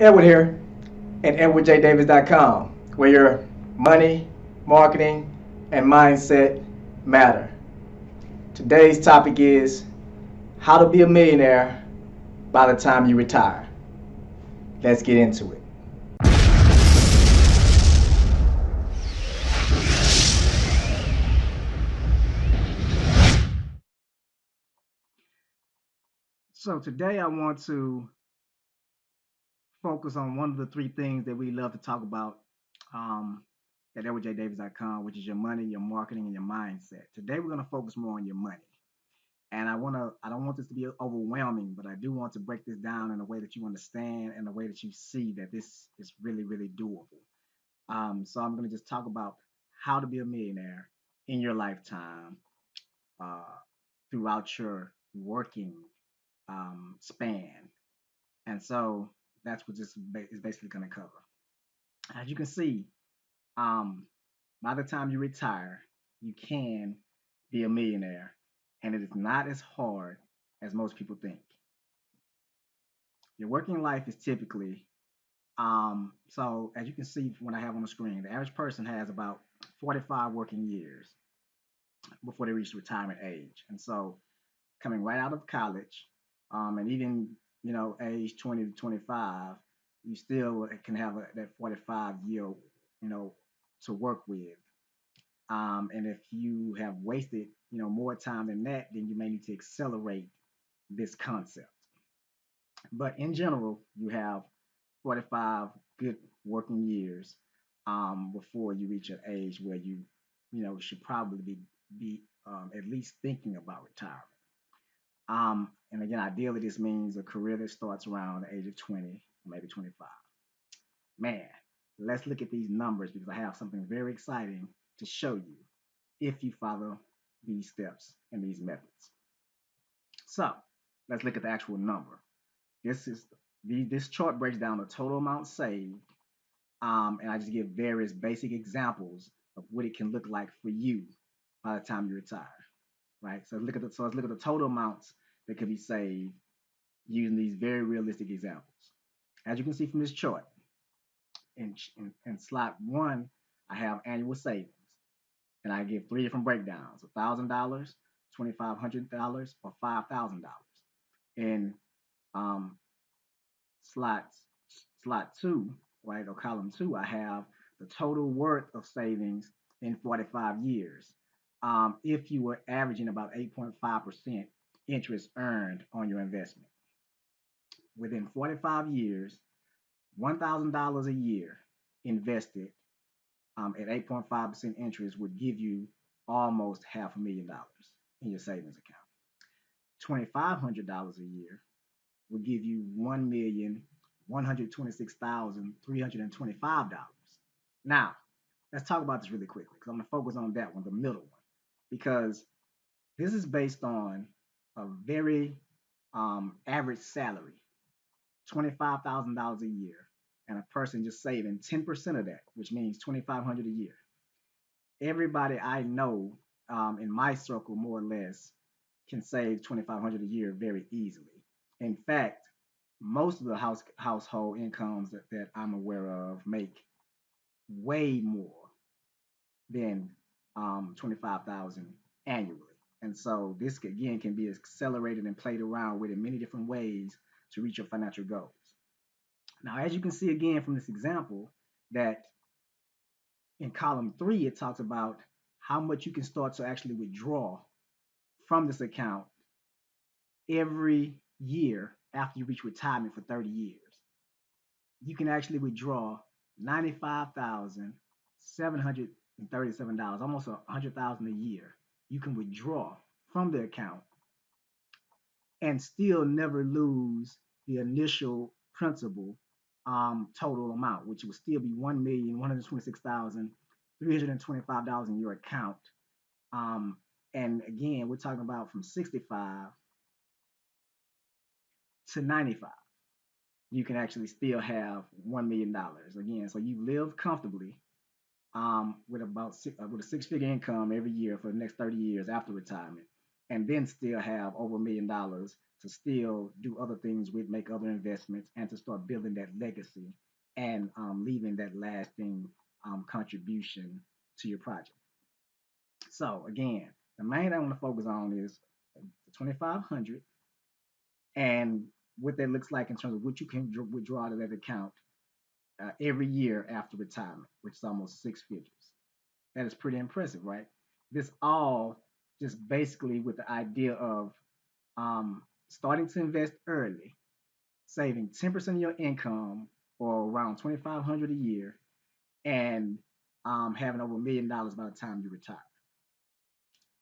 Edward here at edwardjdavis.com, where your money, marketing, and mindset matter. Today's topic is how to be a millionaire by the time you retire. Let's get into it. So, today I want to focus on one of the three things that we love to talk about um, at edwardjdavis.com, which is your money, your marketing, and your mindset. Today we're going to focus more on your money. And I don't want this to be overwhelming, but I do want to break this down in a way that you understand and a way that you see that this is really, really doable. So I'm going to just talk about how to be a millionaire in your lifetime uh, throughout your working span. And so that's what this is basically going to cover. As you can see, um, by the time you retire, you can be a millionaire, and it is not as hard as most people think. Your working life is typically, so as you can see from what I have on the screen, the average person has about 45 working years before they reach retirement age. And so coming right out of college, and even, age 20 to 25, you still can have that 45-year, to work with. And if you have wasted, more time than that, then you may need to accelerate this concept. But in general, you have 45 good working years before you reach an age where should probably be at least thinking about retirement. And again, ideally, this means a career that starts around the age of 20, maybe 25. Man, let's look at these numbers because I have something very exciting to show you if you follow these steps and these methods. So let's look at the actual number. This chart breaks down the total amount saved, and I just give various basic examples of what it can look like for you by the time you retire. Right. Let's look at the total amounts that could be saved using these very realistic examples. As you can see from this chart, in slot one, I have annual savings, and I give three different breakdowns: $1,000, $2,500, or $5,000. In um, slot slot two, right, or column two, I have the total worth of savings in 45 years. If you were averaging about 8.5% interest earned on your investment within 45 years, $1,000 a year invested at 8.5% interest would give you almost $500,000 in your savings account. $2,500 a year would give you $1,126,325. Now, let's talk about this really quickly because I'm going to focus on that one, the middle one, because this is based on a very average salary, $25,000 a year, and a person just saving 10% of that, which means $2,500 a year. Everybody I know in my circle, more or less, can save $2,500 a year very easily. In fact, most of the household incomes that I'm aware of make way more than 25,000 annually. And so this again can be accelerated and played around with in many different ways to reach your financial goals. Now, as you can see again from this example, that in column three, it talks about how much you can start to actually withdraw from this account every year after you reach retirement for 30 years. You can actually withdraw $95,737, almost $100,000 a year. You can withdraw from the account and still never lose the initial principal total amount, which would still be $1,126,325 in your account. And again, we're talking about from 65 to 95. You can actually still have $1 million again. So you live comfortably with a six-figure income every year for the next 30 years after retirement, and then still have over $1 million to still do other things with, make other investments, and to start building that legacy and leaving that lasting contribution to your project. So again, the main thing I want to focus on is the 2,500 and what that looks like in terms of what you can withdraw out of that account every year after retirement, which is almost six figures. That is pretty impressive, right? This all just basically with the idea of starting to invest early, saving 10% of your income or around 2,500 a year, and having over $1 million by the time you retire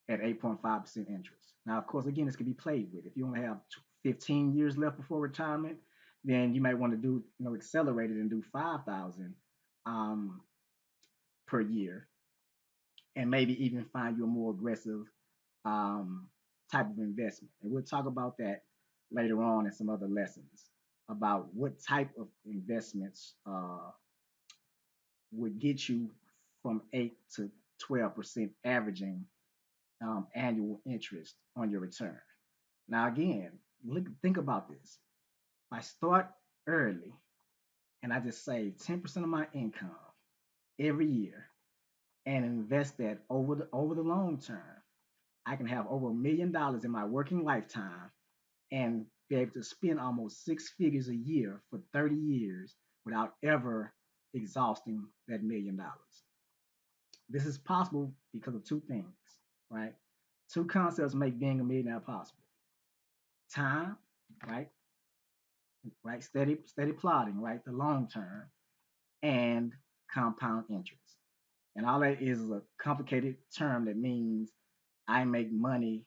at 8.5% interest. Now, of course, again, this can be played with. If you only have 15 years left before retirement, then you might want to do, accelerate it and do 5,000 um, per year, and maybe even find you a more aggressive um, type of investment. And we'll talk about that later on in some other lessons about what type of investments would get you from 8 to 12% averaging annual interest on your return. Now, again, think about this. If I start early and I just save 10% of my income every year and invest that over the long term, I can have over $1 million in my working lifetime and be able to spend almost six figures a year for 30 years without ever exhausting that $1 million. This is possible because of two things, right? Two concepts make being a millionaire possible. Time, right? Right? Steady plotting, right? The long term, and compound interest. And all that is a complicated term that means I make money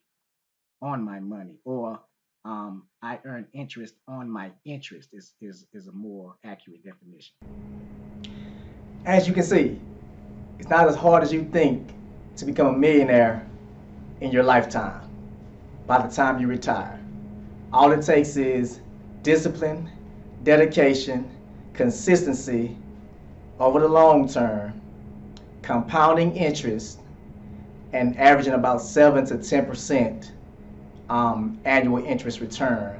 on my money, or I earn interest on my interest is a more accurate definition. As you can see, it's not as hard as you think to become a millionaire in your lifetime by the time you retire. All it takes is discipline, dedication, consistency over the long term, compounding interest, and averaging about 7 to 10% annual interest return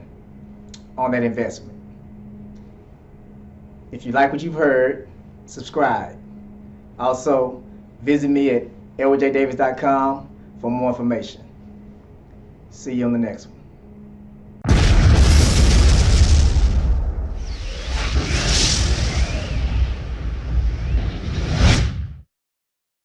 on that investment. If you like what you've heard, subscribe. Also, visit me at edwardjdavis.com for more information. See you on the next one.